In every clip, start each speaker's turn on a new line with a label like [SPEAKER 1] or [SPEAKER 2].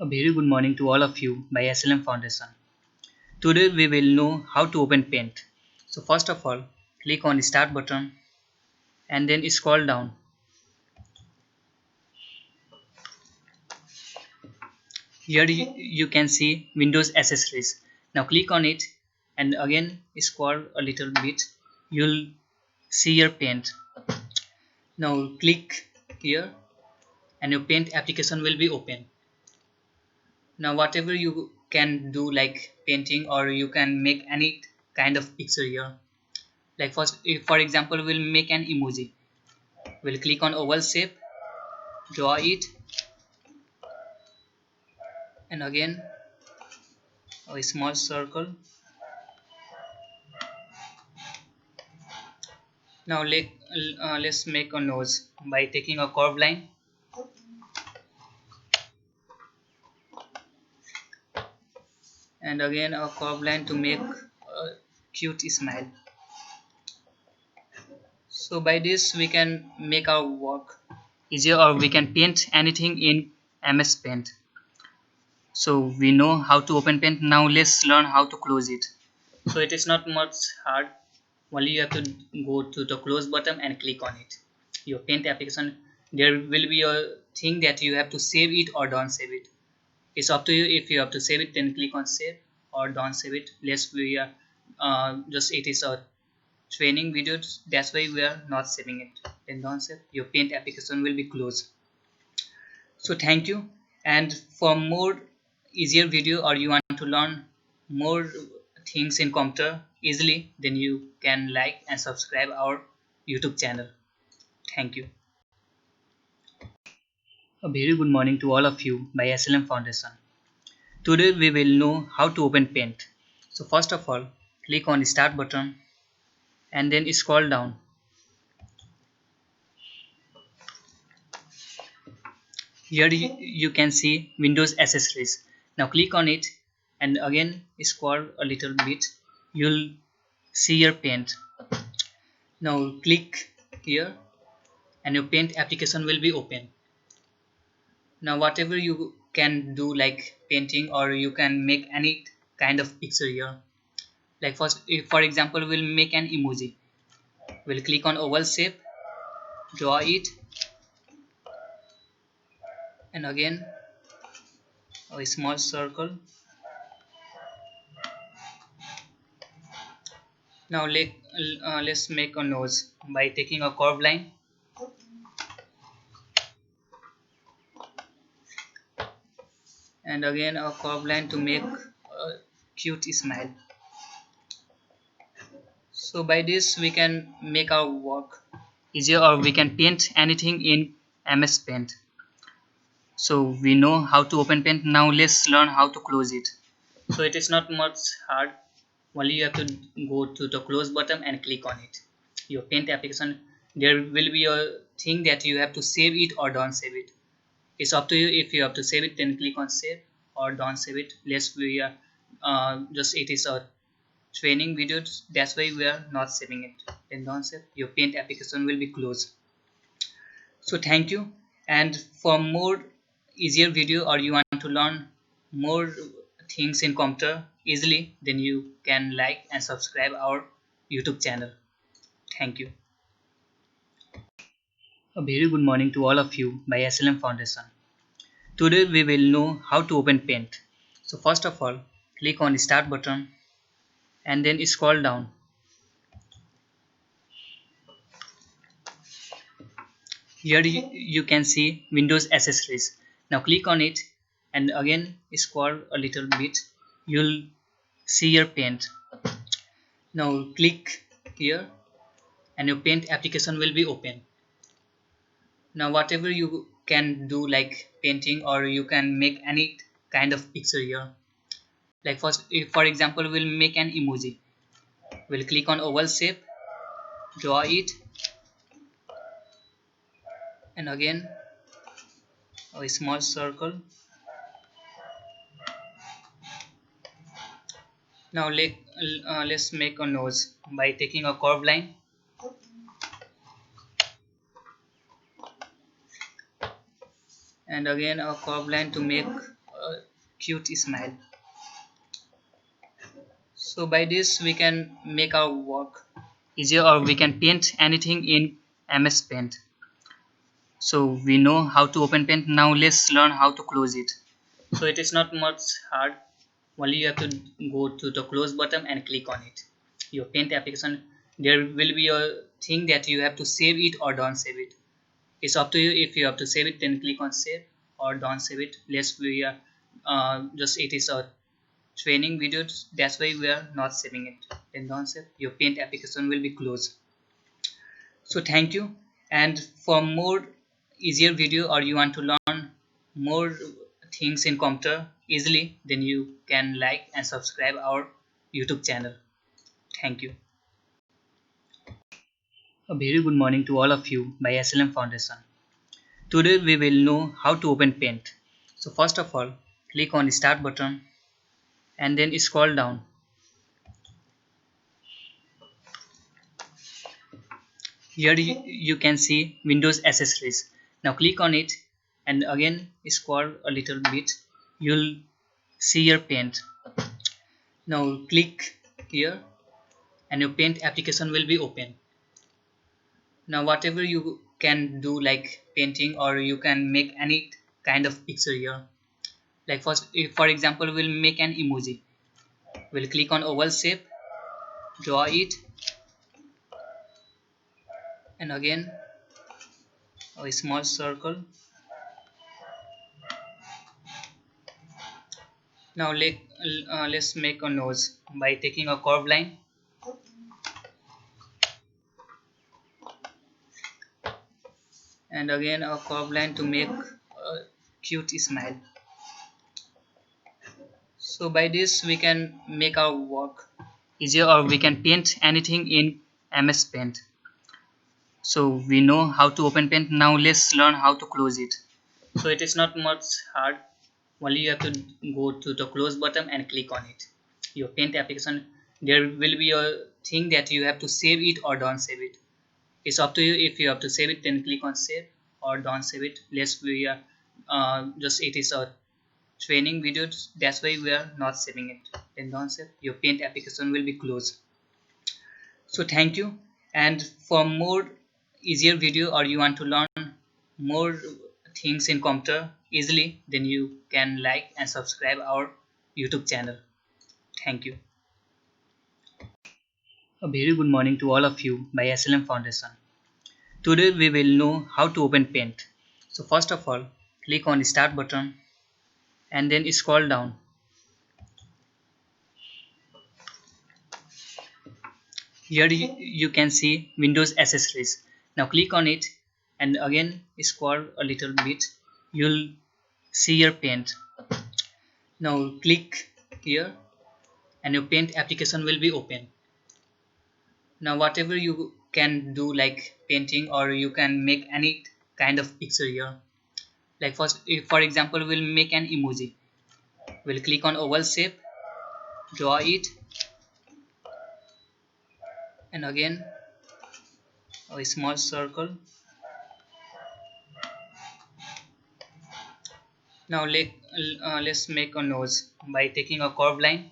[SPEAKER 1] A very good morning to all of you by SLM Foundation. Today we will know how to open Paint. So first of all, click on the Start button and then scroll down. Here you can see Windows Accessories. Now click on it and again scroll a little bit. You'll see your Paint. Now click here and your Paint application will be open. Now whatever you can do like painting or you can make any kind of picture here. Like first, if for example we'll make an emoji. We'll click on oval shape, draw it, and again a small circle. Now let's make a nose by taking a curved line and again a curved line to make a cute smile. So by this we can make our work easier or we can paint anything in MS Paint. So we know how to open Paint. Now let's learn how to close it. So it is not much hard. Only you have to go to the close button and click on it. Your Paint application, there will be a thing that you have to save it or don't save it. It's up to you. If you have to save it, then click on save or don't save it. Let's we are just it is a training video. That's why we are not saving it. Then don't save. Your Paint application will be closed. So thank you. And for more easier video or you want to learn more things in computer easily, then you can like and subscribe our YouTube channel. Thank you. A very good morning to all of you by SLM Foundation. Today we will know how to open Paint. So first of all, click on the Start button and then scroll down. Here you can see Windows Accessories. Now click on it and again scroll a little bit. You'll see your Paint. Now click here and your Paint application will be open. Now whatever you can do like painting or you can make any kind of picture here. Like first, if for example we'll make an emoji. We'll click on oval shape, draw it, and again a small circle. Now let's make a nose by taking a curved line and again a curved line to make a cute smile. So by this we can make our work easier or we can paint anything in MS Paint. So we know how to open Paint. Now let's learn how to close it. So it is not much hard. Only you have to go to the close button and click on it. Your Paint application, there will be a thing that you have to save it or don't save it. It's up to you. If you have to save it, then click on save or don't save it. Let's we are just it is a training video. That's why we are not saving it. Then don't save. Your Paint application will be closed. So thank you. And for more easier video or you want to learn more things in computer easily, then you can like and subscribe our YouTube channel. Thank you. A very good morning to all of you by SLM Foundation. Today we will know how to open Paint. So first of all, click on the Start button and then scroll down. Here you can see Windows Accessories. Now click on it and again scroll a little bit. You'll see your Paint. Now click here and your Paint application will be open. Now whatever you can do like painting or you can make any kind of picture here. Like first, if for example we'll make an emoji. We'll click on oval shape, draw it, and again a small circle. Now let's make a nose by taking a curved line and again a curved line to make a cute smile. So by this we can make our work easier, or we can paint anything in MS Paint. So we know how to open Paint. Now let's learn how to close it. So it is not much hard. Only you have to go to the close button and click on it. Your Paint application, there will be a thing that you have to save it or don't save it. It's up to you. If you have to save it, then click on save, or don't save it. Let's we are just it is a training videos, that's why we are not saving it. Then don't save, your Paint application will be closed. So thank you, and for more easier video, or you want to learn more things in computer easily, then you can like and subscribe our YouTube channel. Thank you. A very good morning to all of you by SLM Foundation. Today we will know how to open Paint. So first of all, click on the start button and then scroll down. Here you can see Windows accessories. Now click on it and again scroll a little bit. You'll see your Paint. Now click here and your Paint application will be open. Now whatever you can do, like painting, or you can make any kind of picture here. Like first, if for example we'll make an emoji. We'll click on oval shape, draw it, and again a small circle. Now let's make a nose by taking a curved line and again a curved line to make a cute smile. So by this we can make our work easier, or we can paint anything in MS Paint. So we know how to open Paint. Now let's learn how to close it. So it is not much hard. Only you have to go to the close button and click on it. Your Paint application, there will be a thing that you have to save it or don't save it. It's up to you. If you have to save it, then click on save, or don't save it. Let's we are just it is a training videos, that's why we are not saving it. Then don't save, your Paint application will be closed. So thank you, and for more easier video, or you want to learn more things in computer easily, then you can like and subscribe our YouTube channel. Thank you. A very good morning to all of you by SLM Foundation. Today we will know how to open Paint. So first of all, click on the start button and then scroll down. Here you can see Windows accessories. Now click on it and again scroll a little bit. You'll see your Paint. Now click here and your Paint application will be open. Now whatever you can do, like painting, or you can make any kind of picture here. Like first, if for example we'll make an emoji. We'll click on oval shape, draw it, and again a small circle. Now let's make a nose by taking a curved line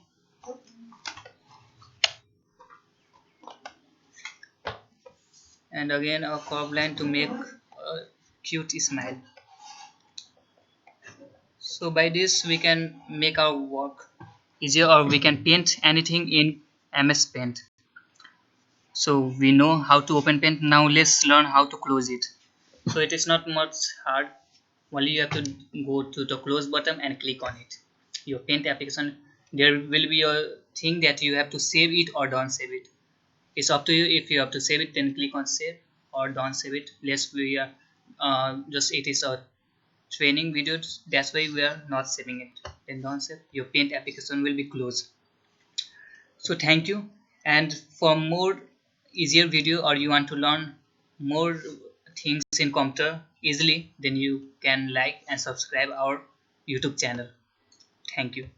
[SPEAKER 1] and again a curved line to make a cute smile. So by this we can make our work easier, or we can paint anything in MS Paint. So we know how to open Paint. Now let's learn how to close it. So it is not much hard. Only you have to go to the close button and click on it. Your Paint application, there will be a thing that you have to save it or don't save it. It's up to you. If you have to save it, then click on save, or don't save it. Let's we are just it is a training videos, that's why we are not saving it. Then don't save, your Paint application will be closed. So thank you, and for more easier video, or you want to learn more things in computer easily, then you can like and subscribe our YouTube channel. Thank you.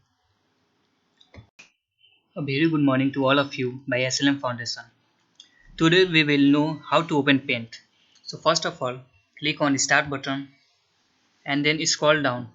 [SPEAKER 1] A very good morning to all of you by SLM Foundation. Today we will know how to open Paint. So first of all, click on the start button and then scroll down.